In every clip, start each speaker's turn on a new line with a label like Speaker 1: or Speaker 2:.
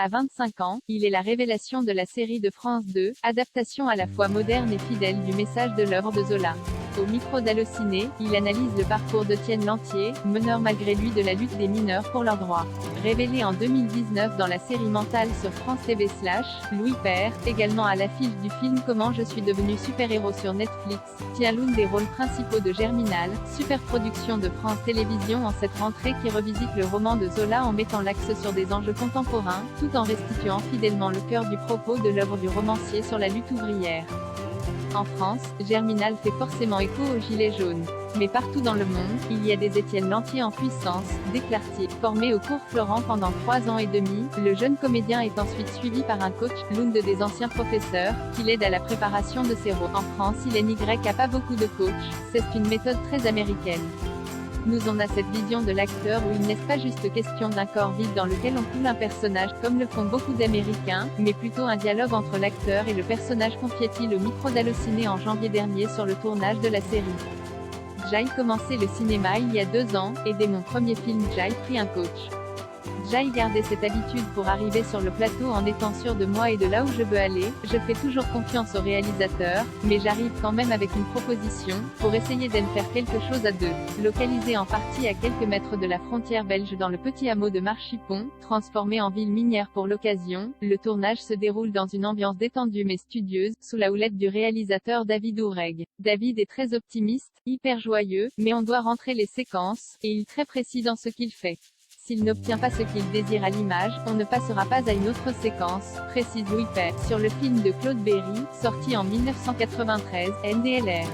Speaker 1: À 25 ans, il est la révélation de la série de France 2, adaptation à la fois moderne et fidèle du message de l'œuvre de Zola. Au micro d'Allociné, il analyse le parcours d'Étienne Lantier, meneur malgré lui de la lutte des mineurs pour leurs droits. Révélé en 2019 dans la série Mental sur France TV / Louis Père, également à l'affiche du film Comment je suis devenu super-héros sur Netflix, tient l'un des rôles principaux de Germinal, superproduction de France Télévisions en cette rentrée qui revisite le roman de Zola en mettant l'axe sur des enjeux contemporains, tout en restituant fidèlement le cœur du propos de l'œuvre du romancier sur la lutte ouvrière. En France, Germinal fait forcément écho aux Gilets jaunes. Mais partout dans le monde, il y a des Étienne Lantier en puissance, déclare-t-il. Formé au cours Florent pendant 3 ans et demi, le jeune comédien est ensuite suivi par un coach, l'un des anciens professeurs, qui l'aide à la préparation de ses rôles. En France, il n'y a pas beaucoup de coachs, c'est une méthode très américaine. Nous on a cette vision de l'acteur où il n'est pas juste question d'un corps vide dans lequel on coule un personnage, comme le font beaucoup d'Américains, mais plutôt un dialogue entre l'acteur et le personnage, confiait-il au micro d'Allociné en janvier dernier sur le tournage de la série. J'ai commencé le cinéma il y a 2 ans, et dès mon premier film j'ai pris un coach. J'ai gardé cette habitude pour arriver sur le plateau en étant sûr de moi et de là où je veux aller. Je fais toujours confiance au réalisateur, mais j'arrive quand même avec une proposition, pour essayer d'en faire quelque chose à deux. Localisé en partie à quelques mètres de la frontière belge dans le petit hameau de Marchipont, transformé en ville minière pour l'occasion, le tournage se déroule dans une ambiance détendue mais studieuse, sous la houlette du réalisateur David Oureg. David est très optimiste, hyper joyeux, mais on doit rentrer les séquences, et il est très précis dans ce qu'il fait. S'il n'obtient pas ce qu'il désire à l'image, on ne passera pas à une autre séquence, précise Louis Père, sur le film de Claude Berry, sorti en 1993, NDLR.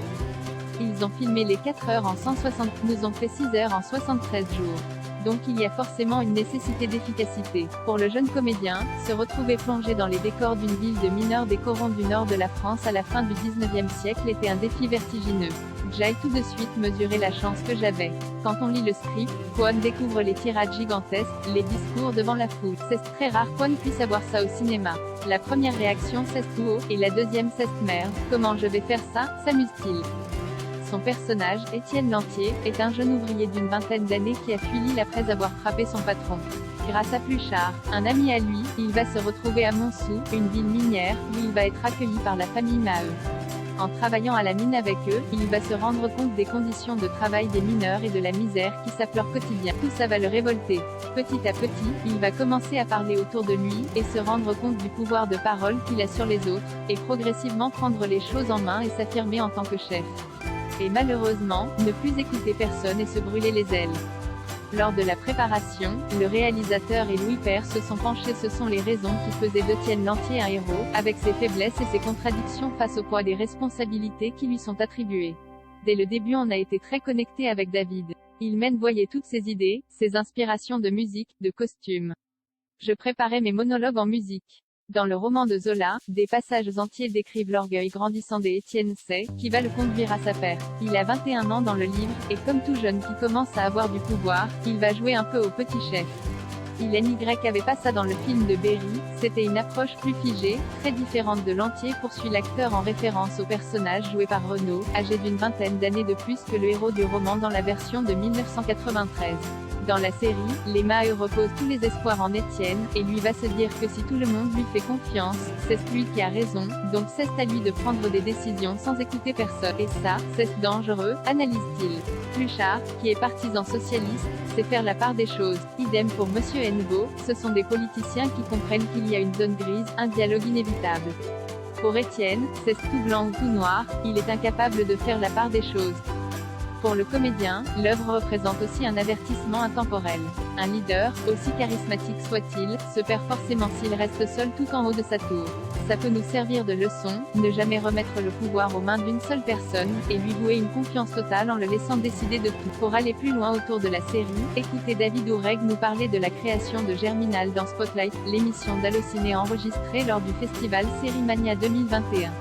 Speaker 1: Ils ont filmé les 4 heures en 160, nous ont fait 6 heures en 73 jours. Donc il y a forcément une nécessité d'efficacité. Pour le jeune comédien, se retrouver plongé dans les décors d'une ville de mineurs des corons du nord de la France à la fin du 19e siècle était un défi vertigineux. J'ai tout de suite mesuré la chance que j'avais. Quand on lit le script, Kwon découvre les tirades gigantesques, les discours devant la foule. C'est très rare Kwon puisse avoir ça au cinéma. La première réaction c'est tout haut, et la deuxième c'est merde, comment je vais faire ça, s'amuse-t-il. Son personnage, Étienne Lantier, est un jeune ouvrier d'une vingtaine d'années qui a fui l'île après avoir frappé son patron. Grâce à Pluchart, un ami à lui, il va se retrouver à Montsou, une ville minière, où il va être accueilli par la famille Maheu. En travaillant à la mine avec eux, il va se rendre compte des conditions de travail des mineurs et de la misère qui sapent leur quotidien. Tout ça va le révolter. Petit à petit, il va commencer à parler autour de lui, et se rendre compte du pouvoir de parole qu'il a sur les autres, et progressivement prendre les choses en main et s'affirmer en tant que chef. Et malheureusement, ne plus écouter personne et se brûler les ailes. Lors de la préparation, le réalisateur et Louis Père se sont penchés. Ce sont les raisons qui faisaient d'Étienne Lantier un héros, avec ses faiblesses et ses contradictions face au poids des responsabilités qui lui sont attribuées. Dès le début on a été très connecté avec David. Il voyait toutes ses idées, ses inspirations de musique, de costumes. Je préparais mes monologues en musique. Dans le roman de Zola, des passages entiers décrivent l'orgueil grandissant d'Étienne C, qui va le conduire à sa perte. Il a 21 ans dans le livre, et comme tout jeune qui commence à avoir du pouvoir, il va jouer un peu au petit chef. Il avait pas ça dans le film de Berry, c'était une approche plus figée, très différente de Lantier, poursuit l'acteur en référence au personnage joué par Renaud, âgé d'une vingtaine d'années de plus que le héros du roman dans la version de 1993. Dans la série, les Maheu reposent tous les espoirs en Étienne, et lui va se dire que si tout le monde lui fait confiance, c'est lui qui a raison, donc c'est à lui de prendre des décisions sans écouter personne. Et ça, c'est dangereux, analyse-t-il. Pluchart, qui est partisan socialiste, sait faire la part des choses. Idem pour Monsieur Hennebeau, ce sont des politiciens qui comprennent qu'il y a une zone grise, un dialogue inévitable. Pour Étienne, c'est tout blanc ou tout noir, il est incapable de faire la part des choses. Pour le comédien, l'œuvre représente aussi un avertissement intemporel. Un leader, aussi charismatique soit-il, se perd forcément s'il reste seul tout en haut de sa tour. Ça peut nous servir de leçon, ne jamais remettre le pouvoir aux mains d'une seule personne, et lui vouer une confiance totale en le laissant décider de tout. Pour aller plus loin autour de la série, écoutez David Oureg nous parler de la création de Germinal dans Spotlight, l'émission d'Allociné enregistrée lors du festival Sérimania 2021.